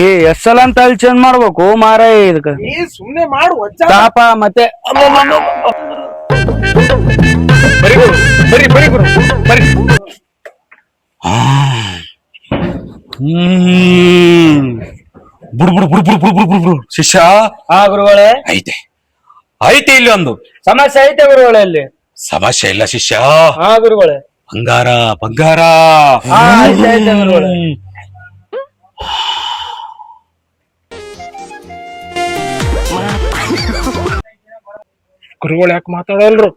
ಎಷ್ಟ್ ಸಲ ಅಂತ ಅಲ್ಲಿ ಚೇಂಜ್ ಮಾಡ್ಬೇಕು ಮಾರಾಯ ಇದಕ್ಕ ಸುಮ್ನೆ ಮಾಡು ಪಾಪ ಮತ್ತೆ ಬರಿ ಬರಿ ಗುರು ಬರಿ. ಬುಡ್ ಬುಡ್ ಬುಡ್ ಬುಡ್ ಬುಡ್ ಬುಡ್ ಬುಡ್ ಬುಡ್ ಶಿಷ್ಯ ಗುರುಗಳೇ ಐತೆ ಐತೆ ಇಲ್ಲಿ ಒಂದು ಸಮಸ್ಯೆ ಐತೆ ಗುರುಗಳೇ ಅಲ್ಲಿ. ಸಮಸ್ಯೆ ಇಲ್ಲ ಶಿಷ್ಯ. ಗುರುಗಳೇ ಬಂಗಾರ ಬಂಗಾರ. ಐತೆ ಗುರುಗಳೇ. ಗುರುಗಳು ಯಾಕೆ ಮಾತಾಡಲ್ರು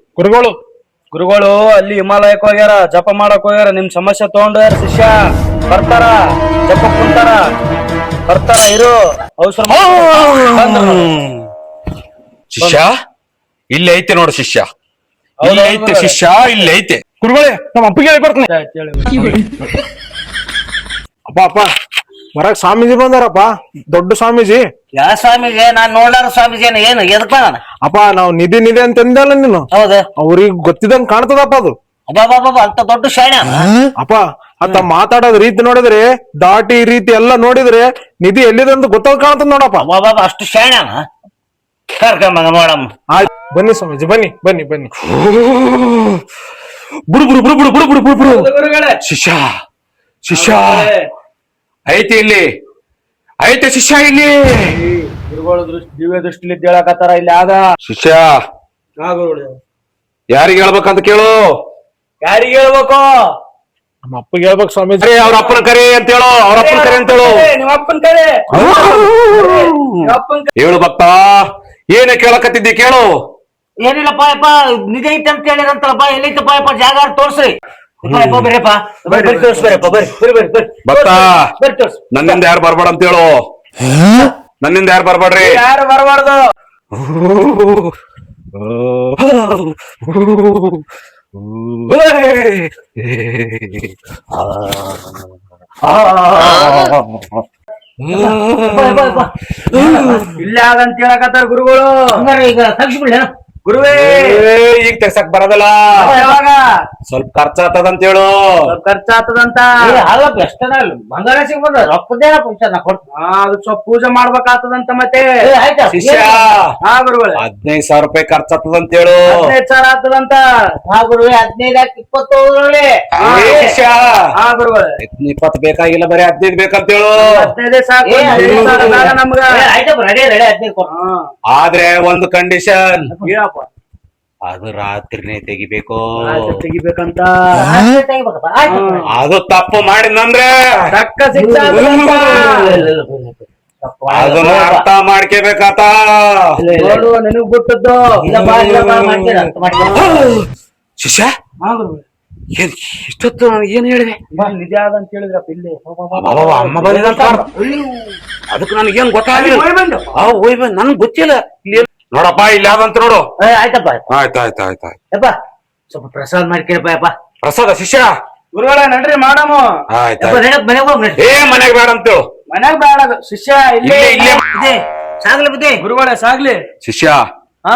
ಗುರುಗಳು ಅಲ್ಲಿ ಹಿಮಾಲಯಕ್ಕೆ ಹೋಗ್ಯಾರ, ಜಪ ಮಾಡಕ್ ಹೋಗ್ಯಾರ. ನಿಮ್ ಸಮಸ್ಯೆ ತಗೊಂಡ್ಯಾರ ಶಿಷ್ಯ. ಬರ್ತಾರ, ಜಪ ಕುಂತಾರ, ಬರ್ತಾರ. ಇರು ಅವಸರ ಶಿಷ್ಯ ಇಲ್ಲಿ ಐತೆ ನೋಡು ಶಿಷ್ಯ, ಇಲ್ಲಿ ಐತೆ ಶಿಷ್ಯ, ಇಲ್ಲಿ ಐತೆ. ಗುರುಗಳೇ ನಮ್ಮ ಅಪ್ಪಗೆ ಬರ್ತೀನಿ. ಅಪ್ಪ ಅಪ್ಪ ಹೊರಗ್ ಸ್ವಾಮೀಜಿ ಬಂದಾರಪ್ಪ, ದೊಡ್ಡ ಸ್ವಾಮೀಜಿ. ಯಾವ ಸ್ವಾಮಿಗೆ? ನಾನ್ ನೋಡ್ಲಾರ ಸ್ವಾಮೀಜಿ ಏನು ಎದಕ್ ಬಂದಾನ? ಅಪ್ಪ ನಾವ್ ನಿಧಿ ಅಂತ ಅಂದಲ್ಲ ನೀನು, ಹೌದು. ಅವ್ರಿಗೆ ಗೊತ್ತಿದಂಗ್ ಕಾಣ್ತದಪ್ಪ ಅದು. ಅಬ್ಬಾ ಅಂತ ದೊಡ್ಡ ಶಾಣೆ ಅಪ್ಪ ಆತ ಮಾತಾಡೋದ್ ರೀತಿ ನೋಡಿದ್ರೆ, ದಾಟಿ ರೀತಿ ಎಲ್ಲ ನೋಡಿದ್ರೆ ನಿಧಿ ಎಲ್ಲಿದೆ ಅಂತ ಗೊತ್ತಾಗ ಕಾಣ್ತದ ನೋಡಪ್ಪ. ಅಬ್ಬಾ ಅಷ್ಟು ಶಾಣೆ ಕರ್ಕೊಂಬಂಗ ನೋಡಮ್ಮ. ಆಯ್ತು ಬನ್ನಿ ಸ್ವಾಮೀಜಿ, ಬನ್ನಿ ಬನ್ನಿ ಬನ್ನಿ. ಬುಡು ಬುಡು ಬುಡು ಬುಡು ಬುಡು ಬುಡು ಬುಡು. ಗುರುಗಳೇ ಶಿಷ್ಯ ಶಿಷ್ಯ ಐತೆ ಇಲ್ಲಿ ಐತೆ ಶಿಷ್ಯ ಇಲ್ಲಿ. ಗುರುಗಳು ದಿವ್ಯ ದೃಷ್ಟಿಲಿ ಹೇಳಕತ್ತಾರ ಇಲ್ಲಿ. ಆಗ ಶಿಷ್ಯ ಗುರುಗಳೇ ಯಾರಿಗೆ ಹೇಳ್ಬೇಕಂತ ಕೇಳು. ಯಾರಿಗೆ ಹೇಳ್ಬೇಕು? ನಮ್ಮ ಅಪ್ಪಗೆ ಹೇಳ್ಬೇಕು ಸ್ವಾಮೀಜಿ. ಅವ್ರ ಅಪ್ಪನ ಕರೆ ಅಂತ ಹೇಳು, ಅವ್ರ ಅಪ್ಪನ ಕರೆ ಅಂತ ಹೇಳು. ನಿಮ್ಮ ಅಪ್ಪನ ಕರೆ. ಹೇಳು ಭಕ್ತ, ಏನೇ ಕೇಳಕತ್ತಿದ್ದಿ ಕೇಳು. ಏನಿಲ್ಲಪ್ಪ ಯಪ್ಪ, ನಿಜ ಐತೆ ಅಂತ ಹೇಳಿರಂತಲ್ಲಪ್ಪ. ಎಲ್ಲೈತಪ್ಪ ಯಪ್ಪ ಜಾಗ ತೋರ್ಸ್ರಿ. ಬರ್ರಿಪ್ಪ ಬರ್ರಿ ತೋರ್ಸ್ಬರಪ್ಪ, ಬರ್ರಿ ಭಕ್ತ ಬರ್ರಿ ತೋರ್ಸ್. ನನ್ನಿಂದ ಯಾರು ಬರ್ಬೇಡ ಅಂತ ಹೇಳು. ನನ್ನಿಂದ ಯಾರು ಬರ್ಬೇಡ್ರಿ. ಯಾರು ಬರಬಾರ್ದು. ಇಲ್ಲ ಆಗಂತ ಹೇಳಕತ್ತಾರ ಗುರುಗಳು. ಹಂಗಾರೆ ಈಗ ತಗ್ಸ್ಬಿಡ್ಲಿ ಗುರುವೇ ಈಗ ತೆಗ್ಸಕ್ ಬರೋದಲ್ಲ, ಯಾವಾಗ ಸ್ವಲ್ಪ ಖರ್ಚಾಗ್ತದ ಅಂತ ಹೇಳು. ಸ್ವಲ್ಪ ಖರ್ಚಾಗ್ತದಂತ. ಅಲ್ಲಪ್ಪ ಎಷ್ಟನ ಬಂಗಾರ ಸಿಗ್ಬೋದ, ರೊಕ್ಕದೇನ ಪುಸ್ತಕ ಕೊಡ್ತೀನಿ. ಅದು ಸ್ವಲ್ಪ ಪೂಜೆ ಮಾಡ್ಬೇಕಾಗ್ತದಂತ ಮತ್ತೆ. ಆಯ್ತಾ ಶಿಷ್ಯ ಗುರುಗಳೇ 15,000 ರೂಪಾಯಿ ಖರ್ಚಾಗ್ತದ ಅಂತ ಹೇಳು. 15,000 ಆಗ್ತದಂತ. ಗುರುವೆ 15 20 ಶಿಷ್ಯ ಗುರುಗಳೇ 20 ಬೇಕಾಗಿಲ್ಲ, ಬರೀ 15 ಬೇಕಂತ ಹೇಳು. 15 ಸಾಕು. 15,000 ಬೇಡ ನಮ್ಗ. ಆಯ್ತಪ್ಪ ರೆಡಿ 15 ಕೊಡು. ಆದ್ರೆ ಒಂದು ಕಂಡೀಷನ್, ಏನಪ್ಪ? ಅದು ರಾತ್ರಿನೇ ತೆಗಿಬೇಕು. ತೆಗಿಬೇಕಂತ. ತೆಗಿಬೇಕಪ್ಪ, ಆಯ್ತಪ್ಪ. ಅದು ತಪ್ಪು ಮಾಡಿದ್ನಂದ್ರೆ ತಕ್ಕ ಶಿಕ್ಷೆ ಆಗ್ತದಂತ. ಅದನ್ನ ಅರ್ಥ ಮಾಡ್ಕೋಬೇಕಾತ. ನೋಡು ನಿನಗ್ ಬಿಟ್ಟದ್ದು. ಇಲ್ಲಪ್ಪ ಮಾಡ್ತೀರ ಅರ್ಥ ಮಾಡ್ತೀರ. ಶಿಷ್ಯ ಏನ್ ಇಷ್ಟೊತ್ತು ನನಗೆ ಏನ್ ಹೇಳಿದೆ? ನಿಜ ಅಂತ ಹೇಳಿದ್ರಪ್ಪ ಇಲ್ಲಿ. ಅಮ್ಮ ಬಂದಿದಂತ ಅದಕ್ಕೆ ನನಗೇನ್ ಗೊತ್ತಾಗಿಲ್ಲ. ಹೋಯ್ ಬಂದ್ ನನ್ಗೆ ಗೊತ್ತಿಲ್ಲ. ನೋಡಪ್ಪ ಇಲ್ಲಿ ಯಾವ್ದಂತ ನೋಡು. ಆಯ್ತಪ್ಪ ಆಯ್ತಾಯ್ತಾಯ್ತಾಯ್ತು. ಯಪ್ಪ ಸ್ವಲ್ಪ ಪ್ರಸಾದ ಮಾಡ್ಕೇಳಪ್ಪ ಯಪ್ಪ. ಪ್ರಸಾದ ಶಿಷ್ಯ ಗುರುಗಳ ನಡ್ರಿ ಮಾಡಮು. ಆಯ್ತಾಯ್ತು. ಮನೆಗೆ ಹೋಗ್ ನಡ್ರಿ. ಮನೆಗೆ ಬೇಡ ಅಂತೇಳು. ಮನ್ಯಾಗ ಬೇಡ ಶಿಷ್ಯ. ಇಲ್ಲೇ ಇಲ್ಲೇ ಬುದ್ಧಿ ಸಾಗ್ಲಿ ಬುದ್ಧಿ. ಗುರುಗಳೇ ಸಾಗ್ಲಿ. ಶಿಷ್ಯ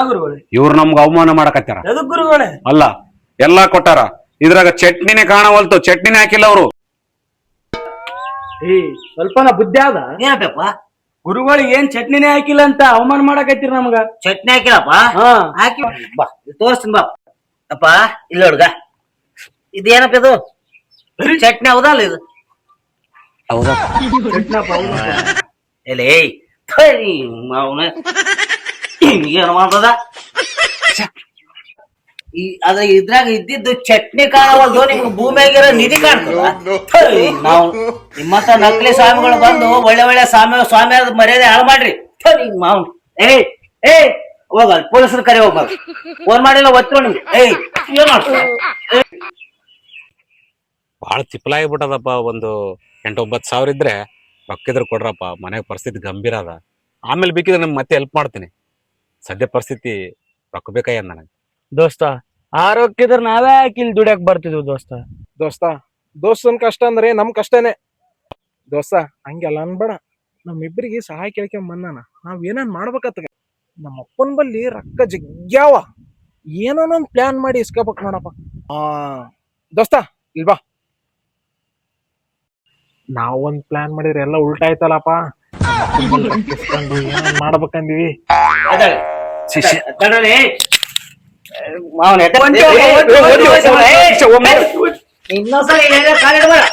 ಗುರುಗಳೇ ಇವ್ರು ನಮ್ಗ ಅವಮಾನ ಮಾಡಕತ್ತಾರ. ಎದಕ್ ಗುರುಗಳೇ? ಅಲ್ಲ ಎಲ್ಲಾ ಕೊಟ್ಟಾರ, ಇದ್ರಾಗ ಚಟ್ನಿನೇ ಕಾಣವಲ್ತು. ಚಟ್ನಿನೇ ಹಾಕಿಲ್ಲ ಅವರು. ಸ್ವಲ್ಪನ ಬುದ್ಧಿ ಆದ. ಏನಪ್ಪ ಗುರುಗಳು ಏನ್ ಚಟ್ನಿನೇ ಹಾಕಿಲ್ಲ ಅಂತ ಅವಮಾನ ಮಾಡಕತ್ತೀರ ನಮಗ. ಚಟ್ನಿ ಹಾಕಿಲ್ಲಪ್ಪ. ಹಾಕಿ ಬಾ ತೋರಿಸ್ತೀನಿ ಬಾ. ಅಪ್ಪ ಇಲ್ಲ ಹುಡ್ಗ, ಇದೇನಪ್ಪ ಇದು? ಚಟ್ನಿ ಹೌದಲ್ಲ ಇದು? ಎಲೆ ಅವನ ಏನು ಮಾಡ್ತದ? ಅದ್ರ ಇದ್ರಾಗ ಇದ್ದಿದ್ದು ಚಟ್ನಿ ಕಾಣವಲ್ದು, ನಿಮ್ಗೆ ಭೂಮಿಯಾಗಿರೋ ನಿಧಿ ಕಾಣ್ತದ. ನಾವು ನಿಮ್ಮಂತ ನಕಲಿ ಸ್ವಾಮಿಗಳು ಬಂದು ಒಳ್ಳೆ ಒಳ್ಳೆ ಸ್ವಾಮಿ ಮರ್ಯಾದೆ ಹಾಳು ಮಾಡ್ರಿ. ಮಾವ್ ಹೋಗ ಪೊಲೀಸರು ಕರೆ ಹೋಗ್ಬಾರ್ದು. ಫೋನ್ ಮಾಡಿಲ್ಲ ಒತ್ತು ನಿಮ್ಗೆ. ಏನ್ ಮಾಡ್ತದ? ಬಹಳ ತಿಪ್ಪಲಾಗಿಬಿಟ್ಟದಪ್ಪ. ಒಂದು 8-9 ಸಾವಿರ ಇದ್ರೆ ರೊಕ್ಕಿದ್ರೆ ಕೊಡ್ರಪ್ಪ. ಮನೆಗೆ ಪರಿಸ್ಥಿತಿ ಗಂಭೀರ ಅದ. ಆಮೇಲೆ ಬೇಕಿದ್ರೆ ನಿಮ್ಗೆ ಮತ್ತೆ ಹೆಲ್ಪ್ ಮಾಡ್ತೀನಿ. ಸದ್ಯ ಪರಿಸ್ಥಿತಿ ರೊಕ್ಕ ಬೇಕಾಗ್ಯದ ನನಗೆ. ದೋಸ್ತ ಆರೋಗ್ಯದ್ರ ನಾವೇ ಯಾಕೆ ಇಲ್ಲಿ ದುಡಿಯಕ್ ಬರ್ತಿದ್ವು ದೋಸ್ತ. ದೋಸ್ತನ್ ಕಷ್ಟ ಅಂದ್ರೆ ನಮ್ ಕಷ್ಟನೇ ದೋಸ್ತ. ಹಂಗೆಲ್ಲ ಅನ್ಬೇಡ. ನಮ್ಮಿಬ್ರಿಗೆ ಸಹಾಯ ಕೇಳ್ಕೊಂಡ್ ಬಂದಾನ, ನಾವ್ ಏನೇನ್ ಮಾಡ್ಬೇಕತ್ತ. ನಮ್ಮ ಅಪ್ಪನ ಬಲ್ಲಿ ರೊಕ್ಕ ಜಗ್ಗ್ಯಾವ, ಏನೋನೊಂದ್ ಪ್ಲಾನ್ ಮಾಡಿ ಇಸ್ಕೋಬೇಕು ನೋಡಪ್ಪ. ದೋಸ್ತ ಇಲ್ವಾ, ನಾವೊಂದ್ ಪ್ಲಾನ್ ಮಾಡಿದ್ರೆ ಎಲ್ಲ ಉಲ್ಟಾ ಆಯ್ತಲ್ಲಪ್ಪ. ಇಸ್ಕೊಂಡು ಏನ್ ಮಾಡ್ಬೇಕಂದಿವಿ ಶಿಷ್ಯ ಇನ್ನೊಂದ್ಸಲ ಕಾಲಿಡ್ಬೇಡ